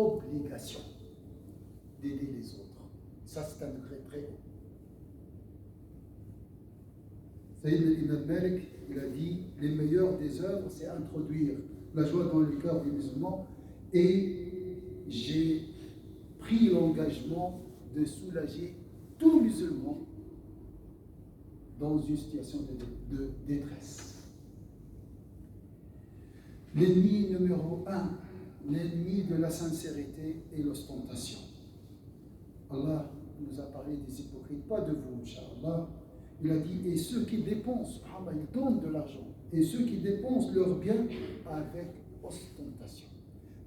obligation d'aider les autres. Ça, c'est un degré très haut. Sayyid Imam Malik, il a dit, les meilleures des œuvres, c'est introduire la joie dans le cœur des musulmans, et j'ai pris l'engagement de soulager tout musulman dans une situation de détresse. L'ennemi numéro 1, l'ennemi de la sincérité et l'ostentation. Allah nous a parlé des hypocrites, pas de vous, Inch'Allah. Il a dit, et ceux qui dépensent, ils donnent de l'argent, et ceux qui dépensent leurs biens avec ostentation.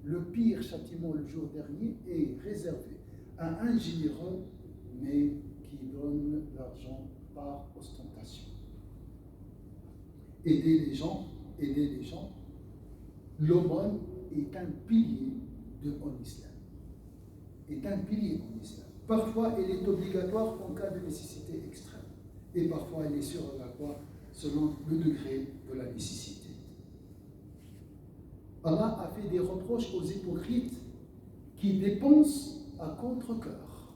Le pire châtiment le jour dernier est réservé à un généreux, mais qui donne l'argent par ostentation. Aider les gens, l'aumône est un pilier en islam. Parfois, elle est obligatoire en cas de nécessité extrême. Et parfois, elle est surrogatoire selon le degré de la nécessité. Allah a fait des reproches aux hypocrites qui dépensent à contre-cœur.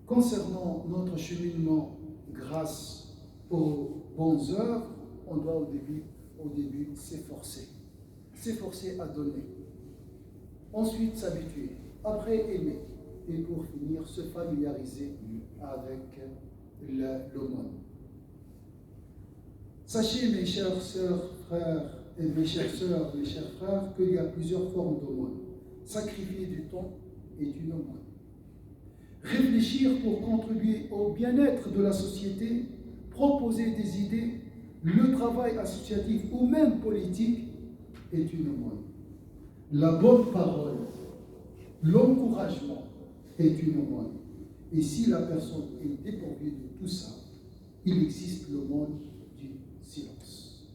Concernant notre cheminement grâce aux bonnes œuvres, on doit au début s'efforcer à donner. Ensuite s'habituer, après aimer, et pour finir se familiariser avec l'aumône. Sachez, mes chers sœurs, frères, et mes chères sœurs, mes chers frères, qu'il y a plusieurs formes d'aumône. Sacrifier du temps est une aumône. Réfléchir pour contribuer au bien-être de la société, proposer des idées, le travail associatif ou même politique est une aumône. La bonne parole, l'encouragement est une aumône. Et si la personne est dépourvue de tout ça, il existe l'aumône du silence.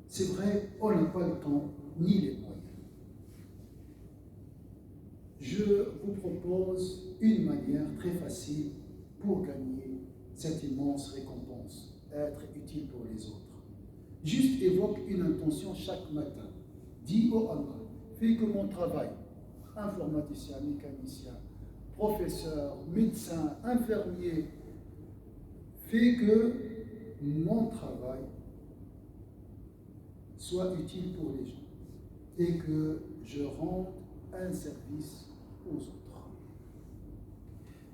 C'est vrai, on n'a pas le temps ni les moyens. Je vous propose une manière très facile pour gagner cette immense récompense, être utile pour les autres. Juste évoque une intention chaque matin. Dis au Allah, fais que mon travail, informaticien, mécanicien, professeur, médecin, infirmier, fais que mon travail soit utile pour les gens et que je rende un service aux autres.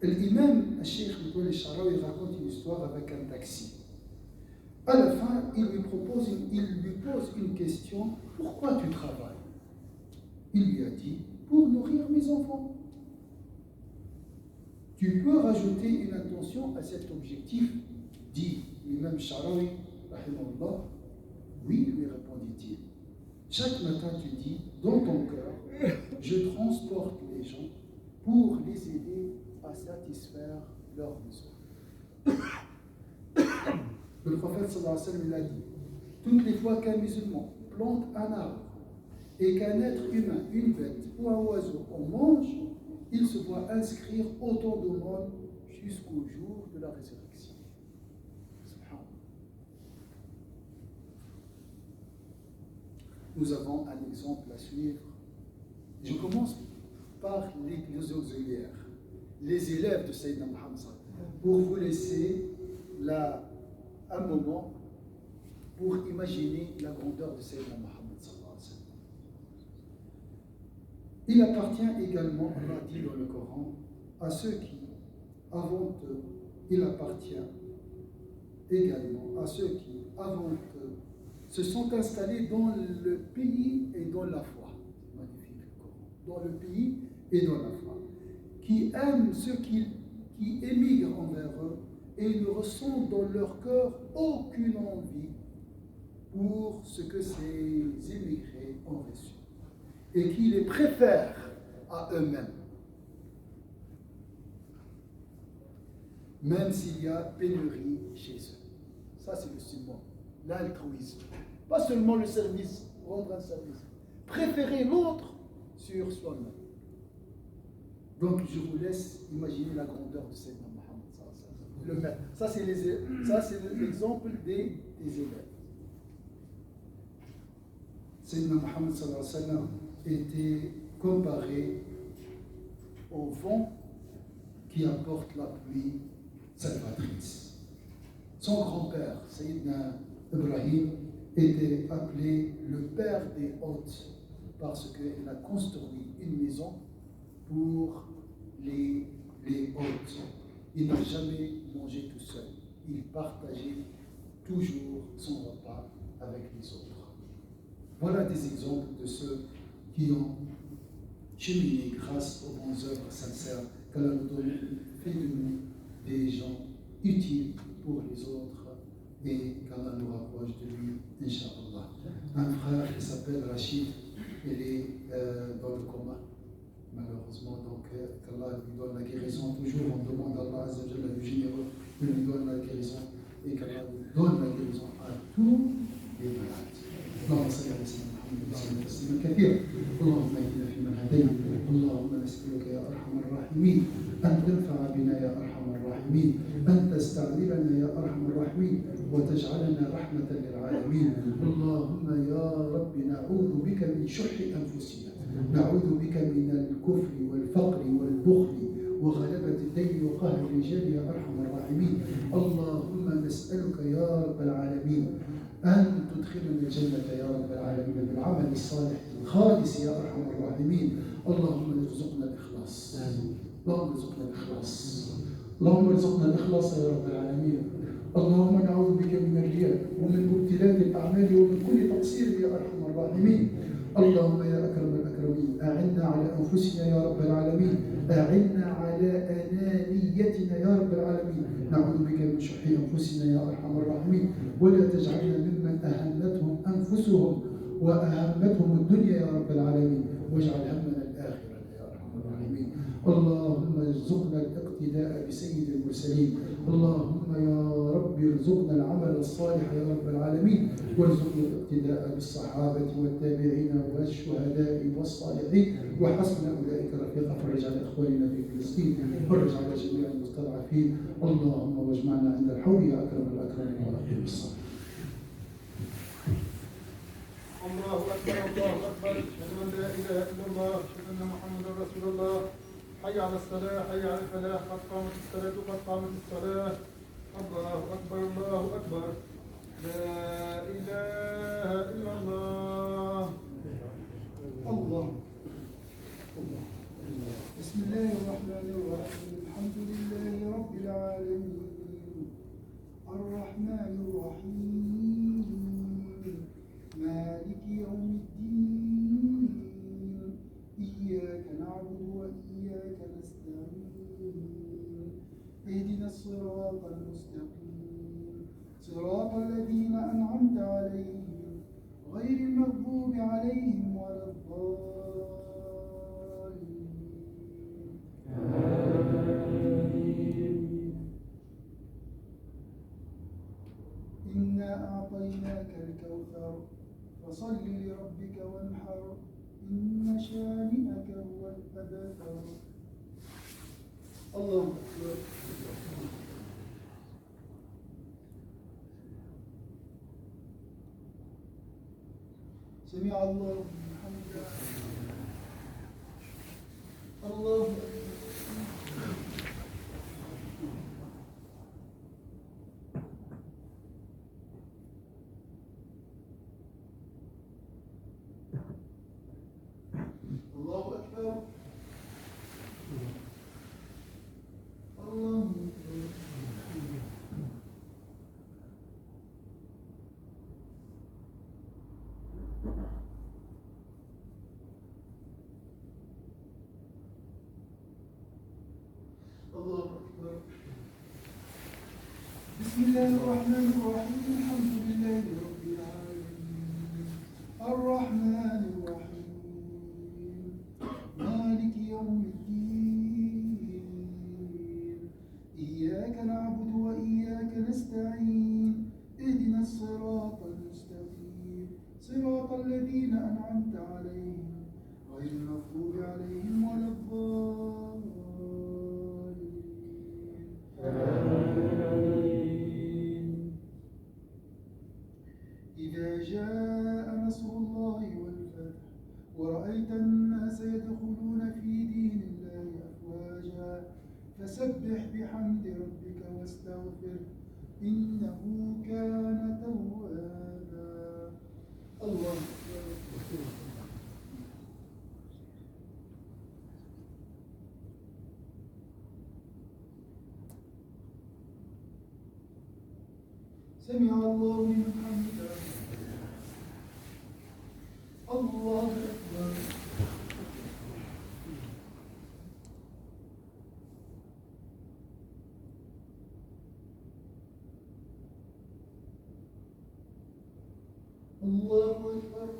L'imam Cheikh Moutoul Charawi raconte une histoire avec un taxi. À la fin, il lui pose une question. Pourquoi tu travailles? Il lui a dit, pour nourrir mes enfants. Tu peux rajouter une intention à cet objectif, dit l'imam Charawi, rahimahullah. Oui, lui répondit-il. Chaque matin, tu dis, dans ton cœur, je transporte les gens pour les aider à satisfaire leurs besoins. Le prophète sallallahu alayhi wa sallam a dit, toutes les fois qu'un musulman plante un arbre et qu'un être humain, une bête ou un oiseau en mange, il se voit inscrire autant d'aumônes jusqu'au jour de la résurrection. Nous avons un exemple à suivre. Je commence par les auxiliaires, les élèves de Sayyidina Muhammad, pour vous laisser un moment pour imaginer la grandeur de Sayyidina Muhammad. Il appartient également, Allah dit dans le Coran, à ceux qui, avant eux, il appartient également à ceux qui, avant eux, se sont installés dans le pays et dans la foi. Magnifique le Coran. Dans le pays et dans la foi. Qui aiment ceux qui émigrent envers eux et ne ressentent dans leur cœur aucune envie pour ce que ces émigrés ont reçu. Et qui les préfèrent à eux-mêmes. Même s'il y a pénurie chez eux. Ça, c'est le symbole. L'altruisme. Pas seulement le service, rendre un service. Préférer l'autre sur soi-même. Donc, je vous laisse imaginer la grandeur de Sayyidina Muhammad. le maître. Ça, c'est l'exemple des élèves. Sayyidina Muhammad sallallahu alayhi wa sallam était comparé au vent qui apporte la pluie salvatrice. Son grand-père, Sayyidina Ibrahim, était appelé le père des hôtes parce qu'il a construit une maison pour les hôtes. Il n'a jamais mangé tout seul. Il partageait toujours son repas avec les autres. Voilà des exemples de ceux qui ont cheminé grâce aux bonnes œuvres sincères qu'Allah nous donne, fait de nous des gens utiles pour les autres et qu'Allah nous rapproche de lui, Inch'Allah. Un frère qui s'appelle Rachid, il est dans le coma, malheureusement, donc qu'Allah lui donne la guérison. Toujours on demande à Allah Azza wa Jalla, le généreux, de lui donne la guérison et qu'Allah donne la guérison à tous les malades. اللهم صل على سيدنا محمد وسلم تسليما كثيرا. اللهم اهدنا فيمن هديت، اللهم نسألك يا أرحم الراحمين أن تنفع بنا يا أرحم الراحمين، أن تستعملنا يا أرحم الراحمين وتجعلنا رحمة للعالمين. اللهم يا رب نعوذ بك من شح أنفسنا، نعوذ بك من الكفر والفقر والبخل وغلبة الدين وقهر الرجال يا أرحم الراحمين. اللهم نسألك يا رب العالمين أن تدخلنا الجنة يا رب العالمين بالعمل الصالح الخالص يا أرحم الراحمين. اللهم ارزقنا الإخلاص، اللهم ارزقنا الإخلاص، اللهم ارزقنا الإخلاص يا رب العالمين. اللهم نعوذ بك من الرياء ومن مبتلات الأعمال ومن كل تقصير يا أرحم الراحمين. اللهم يا أكرم الأكرمين أعنا على أنفسنا يا رب العالمين، أعنا على أنانيتنا يا رب العالمين. نعوذ بك من شح أنفسنا يا أرحم الراحمين، ولا تجعلنا ممن أهمتهم أنفسهم وأهمتهم الدنيا يا رب العالمين، واجعل همنا الآخرة يا أرحم الراحمين. اللهم ارزقنا الاقتداء بسيد المرسلين. اللهم يا رب ارزقنا العمل الصالح يا رب العالمين، وارزقنا الاقتداء بالصحابة والتابعين والشهداء والصالحين، وحسن أولئك رفيقا. فرج على إخواننا في فلسطين، فرج على جميع المستضعفين. اللهم واجمعنا عند الحوض يا أكرم الأكرمين وأقيم الصلاة. الله أكبر الله أكبر، أشهد أن لا إله إلا الله، أشهد أن محمدا رسول الله. حي على الصلاة، حي على الفلاح، قد قامت الصلاة، قد قامت الصلاة. الله أكبر الله أكبر، لا إله إلا الله. الله بسم الله الرحمن الرحيم. الحمد لله رب العالمين، الرحمن الرحيم، مالك يوم الدين، إياك نعبد وإياك نستعين، اهدنا الصراط المستقيم، صراط الذين أنعمت عليهم غير المغضوب عليهم ولا الضالين. إنا أعطيناك الكوثر فصل لربك وانحر، إن شانئك هو الأبتر. الله أكبر. سمع الله لمن حمده. الله أكبر. الله أكبر. الله أكبر. الله أكبر. بسم الله الرحمن الرحيم. الحمد لله رب العالمين، الرحمن الرحيم، مالك يوم الدين، إياك نعبد وإياك نستعين، اهدنا الصراط المستقيم، صراط الذين أنعمت عليهم غير المغضوب عليهم ولا الضالين. إنه كان توابا. الله أكبر. سمع الله لمن حمده. الله أكبر. الله أكبر.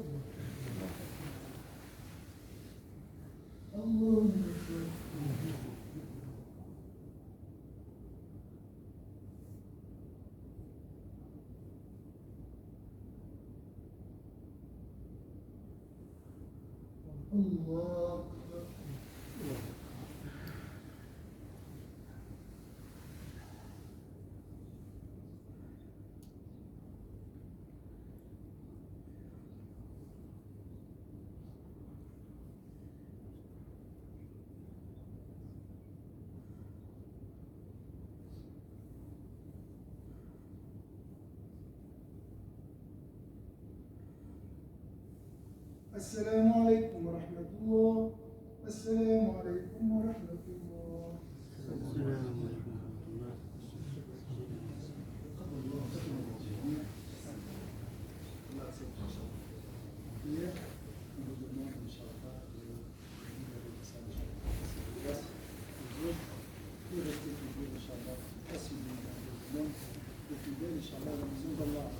الله أكبر. الله أكبر. السلام عليكم ورحمة الله. السلام عليكم ورحمة الله. إن شاء الله